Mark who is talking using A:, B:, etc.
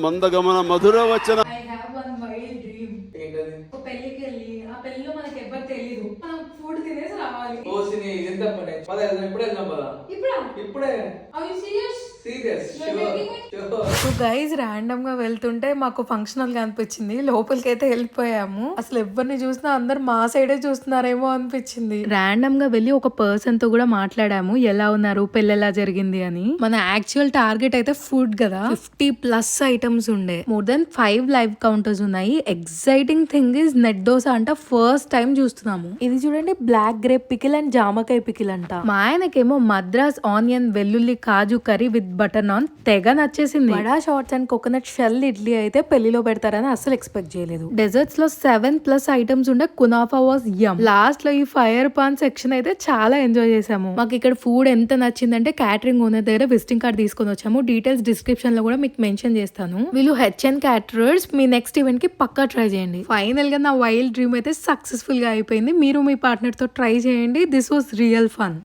A: మందగమన మధుర వచన.
B: పెళ్లికి వెళ్ళి ఆ పెళ్లిలో మనకి ఎవ్వరు తెలియదు, మనం ఫుడ్ తినేసి రావాలి. ఇప్పుడే సో గైజ్ ర్యాండమ్ గా వెళ్తుంటే మాకు ఫంక్షనల్ గా అనిపించింది. లోపలికి అయితే వెళ్ళిపోయాము. అసలు ఎవరిని చూసినా అందరు మా సైడే చూస్తున్నారేమో అనిపించింది. ర్యాండమ్ గా వెళ్ళి ఒక పర్సన్ తో కూడా మాట్లాడాము, ఎలా ఉన్నారు, పెళ్లి ఎలా జరిగింది అని. మన యాక్చువల్ టార్గెట్ అయితే ఫుడ్ కదా, 50+ ఐటమ్స్ ఉండే. మోర్ దెన్ 5 లైవ్ కౌంటర్స్ ఉన్నాయి. Exciting thing is net dosa అంట, ఫస్ట్ టైం చూస్తున్నాము. ఇది చూడండి, బ్లాక్ గ్రేప్ పికిల్ అండ్ జామకాయ పికిల్ అంట. మా ఆయనకేమో మద్రాస్ ఆనియన్ వెల్లుల్లి కాజు కర్రీ విత్ బటర్ నాన్ తెగ నచ్చేసింది. Vada shots and coconut shell idli అయితే పెళ్లిలో పెడతారని అసలు ఎక్స్పెక్ట్ చేయలేదు. డెజర్ట్స్ లో 7+ ఐటమ్స్ ఉండే. Kunafa was M. లాస్ట్ లో ఈ ఫైర్ పాన్ సెక్షన్ అయితే చాలా ఎంజాయ్ చేసాము. మాకు ఇక్కడ ఫుడ్ ఎంత నచ్చిందంటే క్యాటరింగ్ ఓనర్ దగ్గర విజిటింగ్ కార్డ్ తీసుకొని వచ్చాము. డీటెయిల్స్ డిస్క్రిప్షన్ లో కూడా మీకు మెన్షన్ చేస్తాను. వీళ్ళు HN క్యాటరర్స్. మీ నెక్స్ట్ ఈవెంట్ కి పక్కా ట్రై చేయండి. ఫైనల్ గా నా వైల్డ్ డ్రీమ్ అయితే సక్సెస్ఫుల్ గా అయిపోయింది. మీరు మీ పార్ట్నర్ తో ట్రై చేయండి. This was real fun.